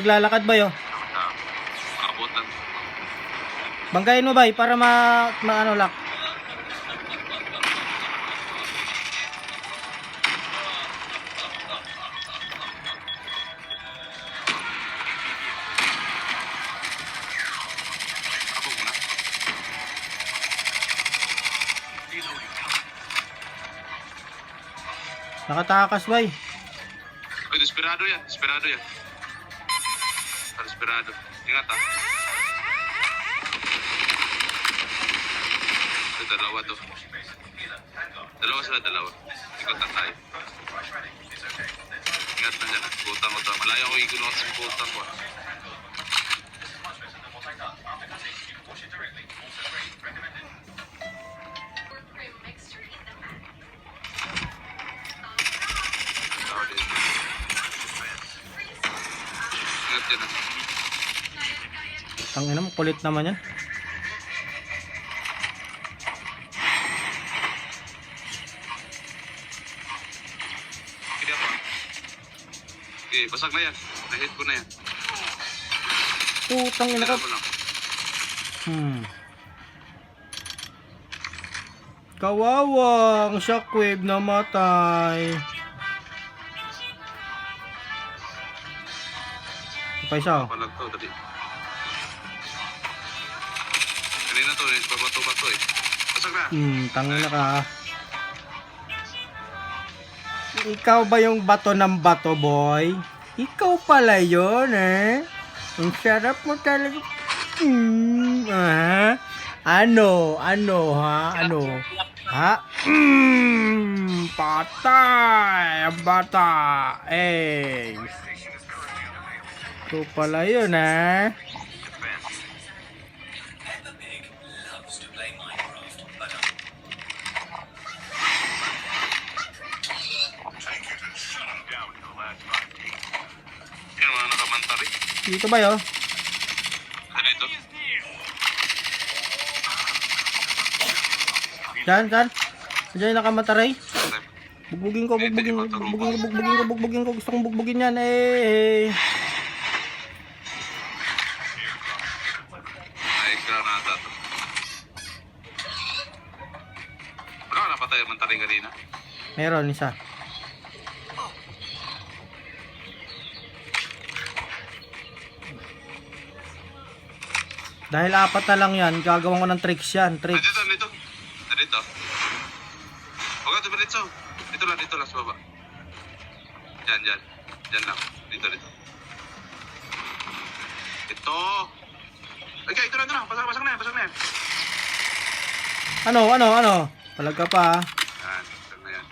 Naglalakad ba yo? Abutan. Banggain mo ba para ano lock? Abog mo na. Nakatakas ba? Ay, desperado yan. Desperado yan. Desperado. Ingat ha. Ito, dalawa to. Dalawa sila, dalawa. Ikot na tayo. Ingat na dyan. Butang ko to. Malayo ko igunot sa butang ko. Ingat yan ha. Tangina mo, kulit naman yan. Hindi ako. Okay, basag na yan. Nahit ko na yan. Putang ina ka. Mo lang. Kawawa, ang shockwave namatay. Pa isa. Palag to, dali. Kanina to, babato-bato eh. Basag na. Tangina ka. Ikaw ba yung bato ng bato, boy? Ikaw pala yun, eh. Ang sarap mo talaga. Ano, ha? Ano? Ha? Patay! Ang bata! Eh. Ikaw pala yun, eh. Yan, mga nakamantari. Dito ba yun? Dito. Saan? Diyan nakamataray. Bugbugin ko. Gusto kong bugbugin yan, eh. Ay, granada to. Wala ka napatay ang mantari kanina. Meron isa. Dahil apat na lang yan, gagawin ko ng tricks yan. Tricks. Dito. Huwag ka tumiritso. Dito lang, sa baba. Diyan lang. Dito. Ito. Okay, ito na. Pasang na yan. Ano? Palag ka pa. Yan, pasang na yan.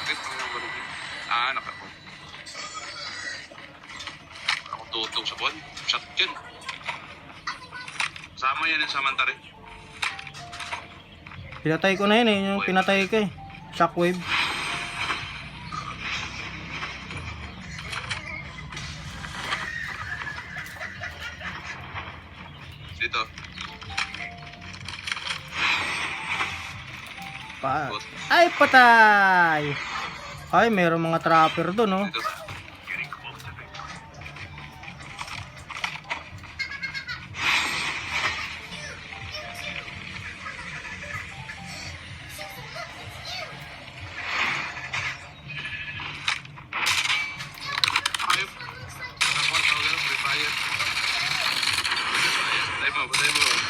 Wait, pang balog yun. Nakako. Ako tutog sa buwan. Shot yun. Sama yan yung samantari. Pinatay ko na yun eh. Yung pinatay ko eh. Shockwave. Dito. Ay, patay! Ay, mayroong mga trapper doon, no? Dito. Ayop. Nakuha tawag yan, Free Fire. Patay mo.